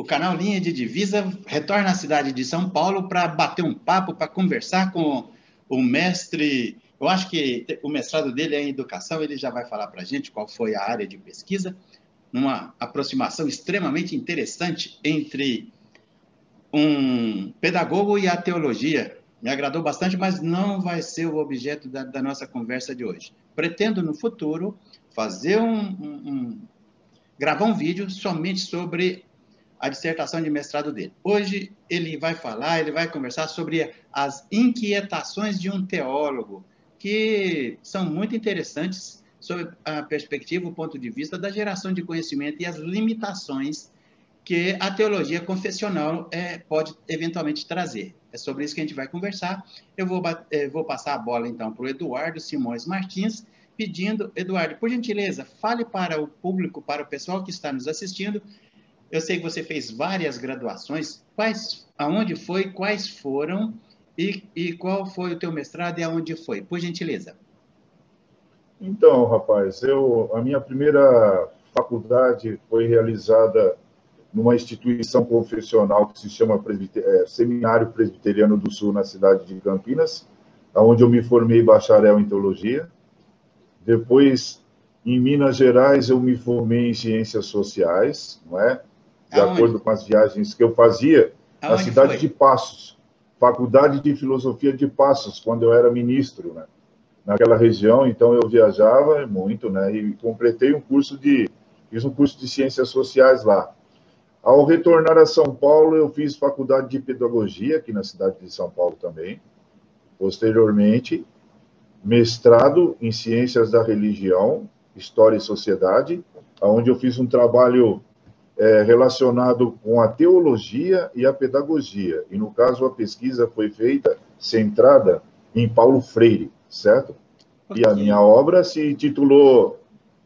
canal Linha de Divisa retorna à cidade de São Paulo para bater um papo, para conversar com o mestre. Eu acho que o mestrado dele é em educação, ele já vai falar para a gente qual foi a área de pesquisa, numa aproximação extremamente interessante entre um pedagogo e a teologia. Me agradou bastante, mas não vai ser o objeto da nossa conversa de hoje. Pretendo, no futuro, fazer gravar um vídeo somente sobre a dissertação de mestrado dele. Hoje ele vai conversar sobre as inquietações de um teólogo, que são muito interessantes sob a perspectiva, o ponto de vista da geração de conhecimento e as limitações que a teologia confessional pode eventualmente trazer. É sobre isso que a gente vai conversar. Eu vou passar a bola, então, para o Eduardo Simões Martins, pedindo, Eduardo, por gentileza, fale para o público, para o pessoal que está nos assistindo. Eu sei que você fez várias graduações. Aonde foi, quais foram e qual foi o teu mestrado e aonde foi? Por gentileza. Então, rapaz, a minha primeira faculdade foi realizada numa instituição confessional que se chama Seminário Presbiteriano do Sul, na cidade de Campinas, onde eu me formei bacharel em teologia. Depois, em Minas Gerais, eu me formei em ciências sociais, não é? De acordo com as viagens que eu fazia, na cidade de Passos, Faculdade de Filosofia de Passos, quando eu era ministro, né? Naquela região. Então eu viajava muito, né? E completei fiz um curso de ciências sociais lá. Ao retornar a São Paulo, eu fiz faculdade de pedagogia, aqui na cidade de São Paulo também. Posteriormente, mestrado em ciências da religião, história e sociedade, onde eu fiz um trabalho relacionado com a teologia e a pedagogia. E, no caso, a pesquisa foi feita, centrada em Paulo Freire, certo? Okay. E a minha obra se titulou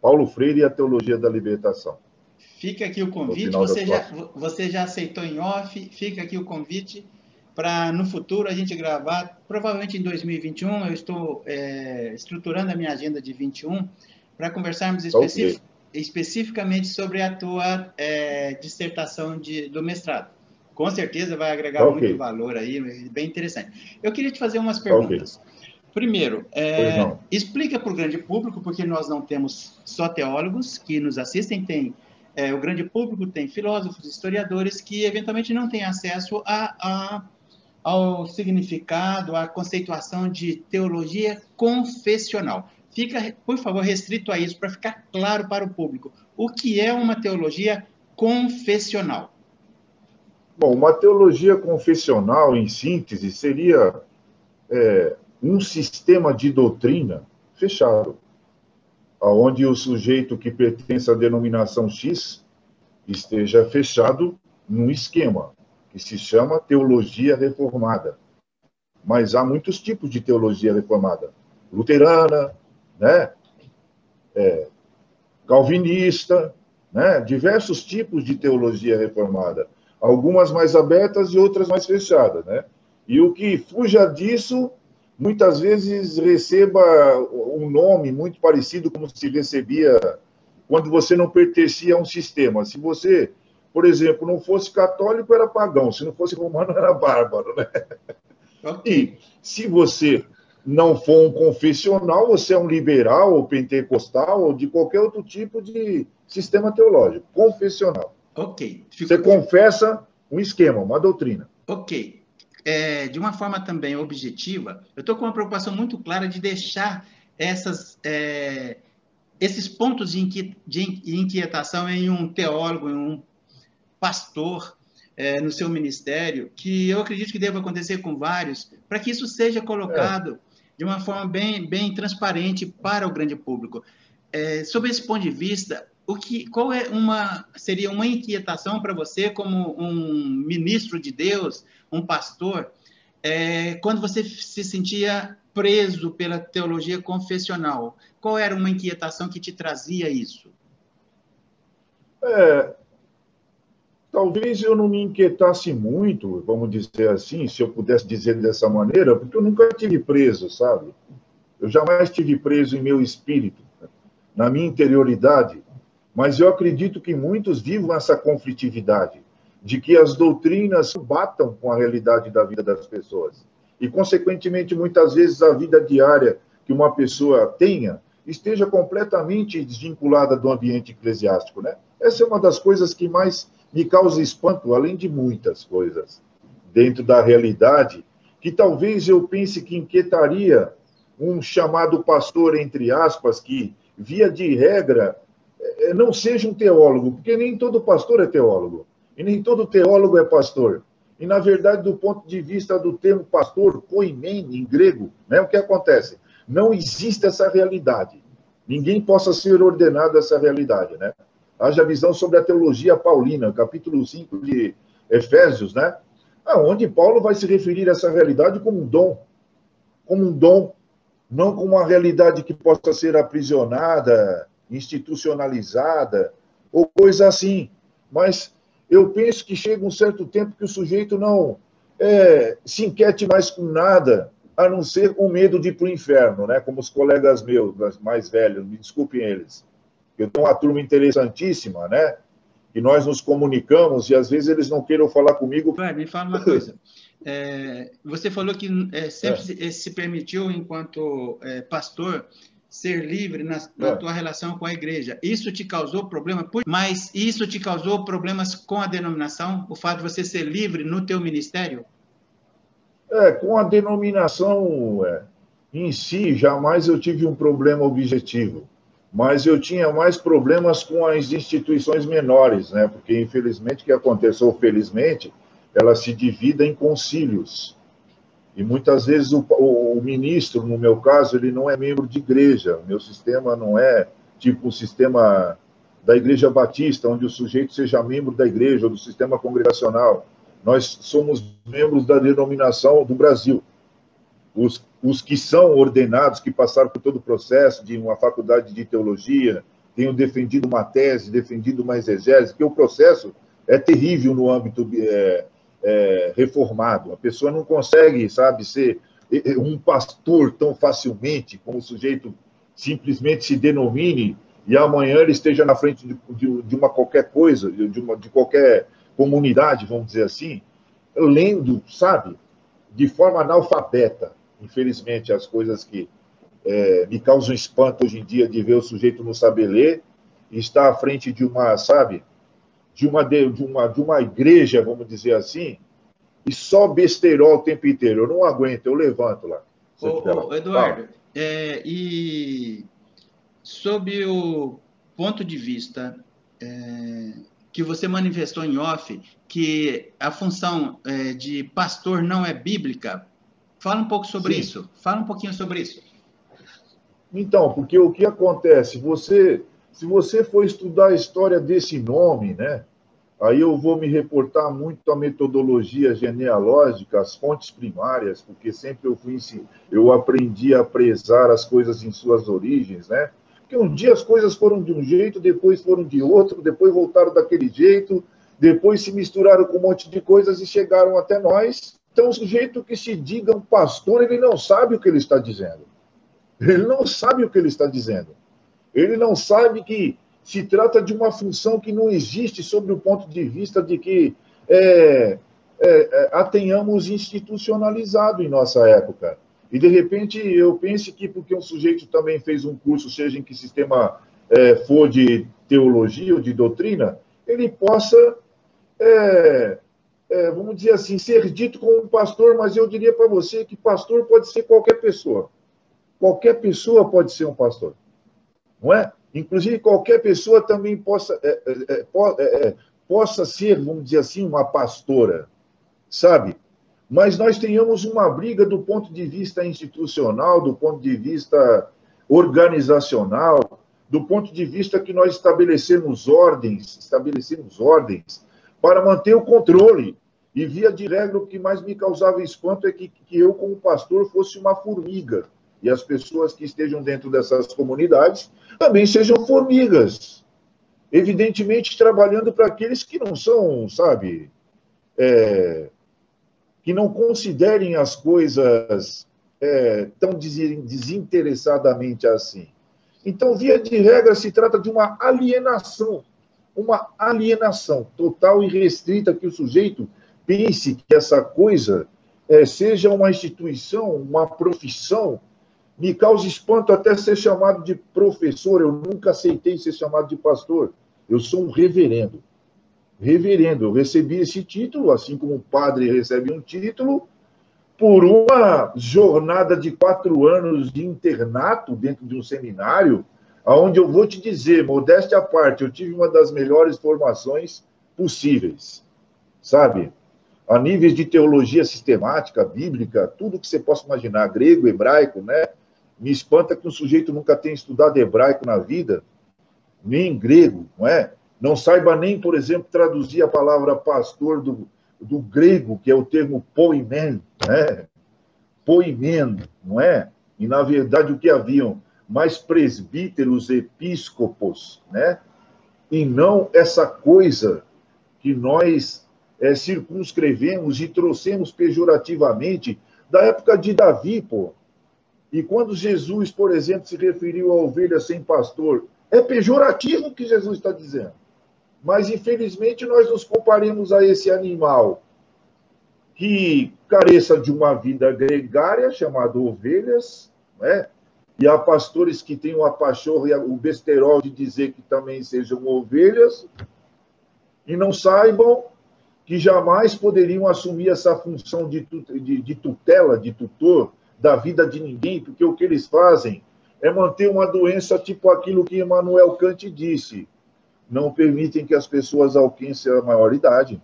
Paulo Freire e a Teologia da Libertação. Fica aqui o convite, você já aceitou em off, fica aqui o convite para, no futuro, a gente gravar, provavelmente em 2021, eu estou estruturando a minha agenda de 21, para conversarmos especificamente sobre a tua dissertação do mestrado. Com certeza vai agregar muito valor aí, bem interessante. Eu queria te fazer umas perguntas. Primeiro, explica para o grande público, porque nós não temos só teólogos que nos assistem, o grande público tem filósofos, historiadores que eventualmente não têm acesso ao significado, à conceituação de teologia confessional. Fica, por favor, restrito a isso, para ficar claro para o público. O que é uma teologia confessional? Bom, uma teologia confessional, em síntese, seria um sistema de doutrina fechado, onde o sujeito que pertence à denominação X esteja fechado num esquema que se chama teologia reformada. Mas há muitos tipos de teologia reformada. Luterana, né? Calvinista, né? Diversos tipos de teologia reformada. Algumas mais abertas e outras mais fechadas, né? E o que fuja disso, muitas vezes receba um nome muito parecido como se recebia quando você não pertencia a um sistema. Se você, por exemplo, não fosse católico, era pagão. Se não fosse romano, era bárbaro, né? E se você não for um confessional, você é um liberal ou pentecostal ou de qualquer outro tipo de sistema teológico. Confessional. Você confessa um esquema, uma doutrina. De uma forma também objetiva, eu estou com uma preocupação muito clara de deixar esses pontos de inquietação em um teólogo, em um pastor, no seu ministério, que eu acredito que deva acontecer com vários, para que isso seja colocado de uma forma bem transparente para o grande público. Sob esse ponto de vista, seria uma inquietação para você como um ministro de Deus, um pastor, quando você se sentia preso pela teologia confessional? Qual era uma inquietação que te trazia isso? Talvez eu não me inquietasse muito, vamos dizer assim, se eu pudesse dizer dessa maneira, porque eu nunca estive preso, sabe? Eu jamais estive preso em meu espírito, na minha interioridade, mas eu acredito que muitos vivam essa conflitividade de que as doutrinas batam com a realidade da vida das pessoas. E, consequentemente, muitas vezes a vida diária que uma pessoa tenha esteja completamente desvinculada do ambiente eclesiástico, né? Essa é uma das coisas que mais me causa espanto, além de muitas coisas dentro da realidade, que talvez eu pense que inquietaria um chamado pastor, entre aspas, que, via de regra, não seja um teólogo, porque nem todo pastor é teólogo, e nem todo teólogo é pastor. E, na verdade, do ponto de vista do termo pastor, poimen, em grego, né, o que acontece? Não existe essa realidade. Ninguém possa ser ordenado a essa realidade, né? Haja visão sobre a teologia paulina, capítulo 5 de Efésios, né? Onde Paulo vai se referir a essa realidade como um dom, não como uma realidade que possa ser aprisionada, institucionalizada, ou coisa assim. Mas eu penso que chega um certo tempo que o sujeito não se inquiete mais com nada, a não ser com medo de ir para o inferno, né? Como os colegas meus, mais velhos, me desculpem eles. Eu tenho uma turma interessantíssima, né? E nós nos comunicamos e às vezes eles não queiram falar comigo. Me fala uma coisa. Você falou que sempre se permitiu, enquanto pastor, ser livre na tua relação com a igreja. Isso te causou problema? Mas isso te causou problemas com a denominação? O fato de você ser livre no teu ministério? Com a denominação em si, jamais eu tive um problema objetivo. Mas eu tinha mais problemas com as instituições menores, né? Porque, infelizmente, o que aconteceu, felizmente, elas se dividem em concílios. E, muitas vezes, o ministro, no meu caso, ele não é membro de igreja. O meu sistema não é tipo o sistema da Igreja Batista, onde o sujeito seja membro da igreja ou do sistema congregacional. Nós somos membros da denominação do Brasil. Os que são ordenados, que passaram por todo o processo de uma faculdade de teologia, tenham defendido uma tese, defendido uma exegese, porque o processo é terrível no âmbito reformado. A pessoa não consegue, sabe, ser um pastor tão facilmente, como o sujeito simplesmente se denomine e amanhã ele esteja na frente de uma qualquer coisa, de qualquer comunidade, vamos dizer assim, lendo, sabe, de forma analfabeta. Infelizmente, as coisas que me causam espanto hoje em dia de ver o sujeito não saber ler e estar à frente de uma, sabe, de uma igreja, vamos dizer assim, e só besterol o tempo inteiro. Eu não aguento, eu levanto lá. Eduardo, e sob o ponto de vista que você manifestou em off, que a função de pastor não é bíblica, fala um pouco sobre isso. Fala um pouquinho sobre isso. Então, porque o que acontece? Se você for estudar a história desse nome, né? Aí eu vou me reportar muito à metodologia genealógica, às fontes primárias, porque sempre eu aprendi a prezar as coisas em suas origens, né? Porque um dia as coisas foram de um jeito, depois foram de outro, depois voltaram daquele jeito, depois se misturaram com um monte de coisas e chegaram até nós. Então, o sujeito que se diga um pastor, ele não sabe o que ele está dizendo. Ele não sabe o que ele está dizendo. Ele não sabe que se trata de uma função que não existe sob o ponto de vista de que a tenhamos institucionalizado em nossa época. E, de repente, eu penso que porque um sujeito também fez um curso, seja em que sistema for de teologia ou de doutrina, ele possa, vamos dizer assim, ser dito como um pastor, mas eu diria para você que pastor pode ser qualquer pessoa. Qualquer pessoa pode ser um pastor. Não é? Inclusive, qualquer pessoa também possa ser, vamos dizer assim, uma pastora, sabe? Mas nós tenhamos uma briga do ponto de vista institucional, do ponto de vista organizacional, do ponto de vista que nós estabelecemos ordens para manter o controle. E, via de regra, o que mais me causava espanto é que eu, como pastor, fosse uma formiga. E as pessoas que estejam dentro dessas comunidades também sejam formigas. Evidentemente, trabalhando para aqueles que não são, sabe, que não considerem as coisas tão desinteressadamente assim. Então, via de regra, se trata de uma alienação uma alienação total e restrita, que o sujeito pense que essa coisa seja uma instituição, uma profissão. Me causa espanto até ser chamado de professor. Eu nunca aceitei ser chamado de pastor. Eu sou um reverendo. Reverendo. Eu recebi esse título, assim como um padre recebe um título, por uma jornada de 4 anos de internato dentro de um seminário, onde eu vou te dizer, modéstia à parte, eu tive uma das melhores formações possíveis, sabe? A níveis de teologia sistemática, bíblica, tudo que você possa imaginar, grego, hebraico, né? Me espanta que um sujeito nunca tenha estudado hebraico na vida, nem grego, não é? Não saiba nem, por exemplo, traduzir a palavra pastor do grego, que é o termo poimen, né? Poimen, não é? E, na verdade, o que haviam? Mais presbíteros, episcopos, né? E não essa coisa que nós circunscrevemos e trouxemos pejorativamente da época de Davi, pô. E quando Jesus, por exemplo, se referiu a ovelha sem pastor, é pejorativo o que Jesus está dizendo. Mas, infelizmente, nós nos comparemos a esse animal que careça de uma vida gregária, chamada ovelhas, né? E há pastores que têm a pachorra e o besterol de dizer que também sejam ovelhas, e não saibam que jamais poderiam assumir essa função de tutela, de tutor da vida de ninguém, porque o que eles fazem é manter uma doença tipo aquilo que Immanuel Kant disse: não permitem que as pessoas alcancem a maioridade.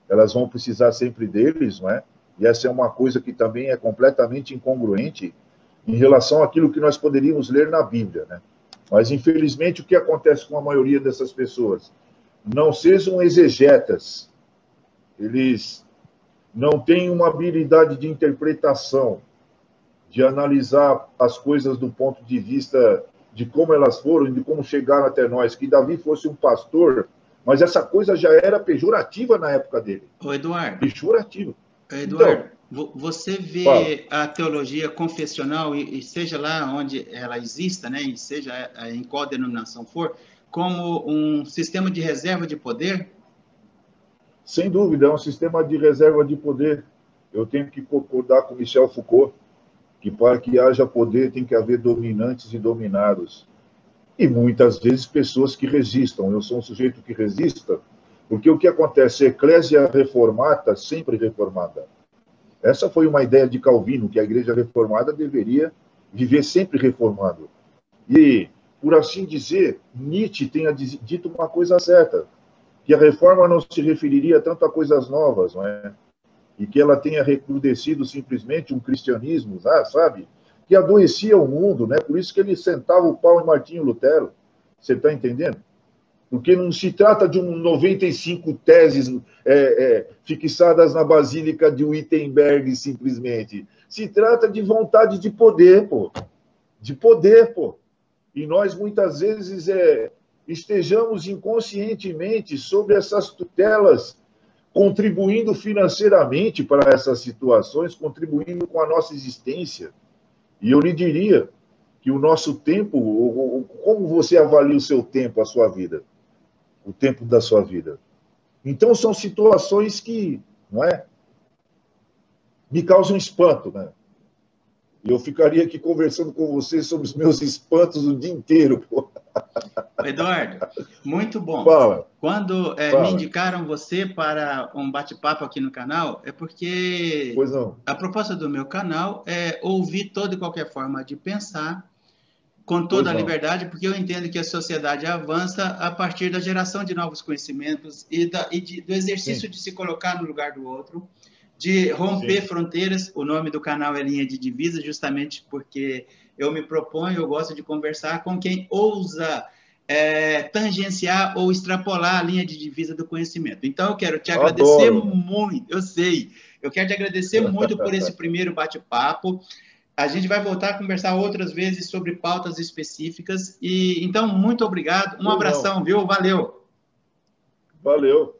Elas vão precisar sempre deles, não é? E essa é uma coisa que também é completamente incongruente em relação àquilo que nós poderíamos ler na Bíblia, né? Mas, infelizmente, o que acontece com a maioria dessas pessoas? Não sejam exegetas. Eles não têm uma habilidade de interpretação, de analisar as coisas do ponto de vista de como elas foram, de como chegaram até nós. Que Davi fosse um pastor, mas essa coisa já era pejorativa na época dele. Ô, Eduardo. Pejorativa. Eduardo, então, você vê fala. a teologia confessional, e seja lá onde ela exista, né, e seja em qual denominação for, como um sistema de reserva de poder? Sem dúvida, é um sistema de reserva de poder. Eu tenho que concordar com Michel Foucault, que para que haja poder tem que haver dominantes e dominados. E muitas vezes pessoas que resistam. Eu sou um sujeito que resista, porque o que acontece? A eclésia reformata, sempre reformada. Essa foi uma ideia de Calvino, que a igreja reformada deveria viver sempre reformando. E, por assim dizer, Nietzsche tenha dito uma coisa certa, que a reforma não se referiria tanto a coisas novas, não é? E que ela tenha recrudescido simplesmente um cristianismo, sabe? Que adoecia o mundo, né? Por isso que ele sentava o pau em Martinho Lutero. Você está entendendo? Porque não se trata de 95 teses fixadas na Basílica de Wittenberg, simplesmente. Se trata de vontade de poder, pô. De poder, pô. E nós, muitas vezes, estejamos inconscientemente sobre essas tutelas, contribuindo financeiramente para essas situações, contribuindo com a nossa existência. E eu lhe diria que o nosso tempo, como você avalia o seu tempo, a sua vida? O tempo da sua vida. Então, são situações que, não é? Me causam espanto, né? E eu ficaria aqui conversando com você sobre os meus espantos o dia inteiro, pô. Eduardo, muito bom. Fala. Quando me indicaram você para um bate-papo aqui no canal, é porque a proposta do meu canal é ouvir toda e qualquer forma de pensar, com toda a liberdade, porque eu entendo que a sociedade avança a partir da geração de novos conhecimentos e do exercício de se colocar no lugar do outro, de romper fronteiras. O nome do canal é Linha de Divisa, justamente porque eu me proponho, eu gosto de conversar com quem ousa tangenciar ou extrapolar a linha de divisa do conhecimento. Então, eu quero te agradecer muito, eu quero te agradecer muito por esse primeiro bate-papo. A gente vai voltar a conversar outras vezes sobre pautas específicas. E então, muito obrigado. Um abração, viu? Valeu. Valeu.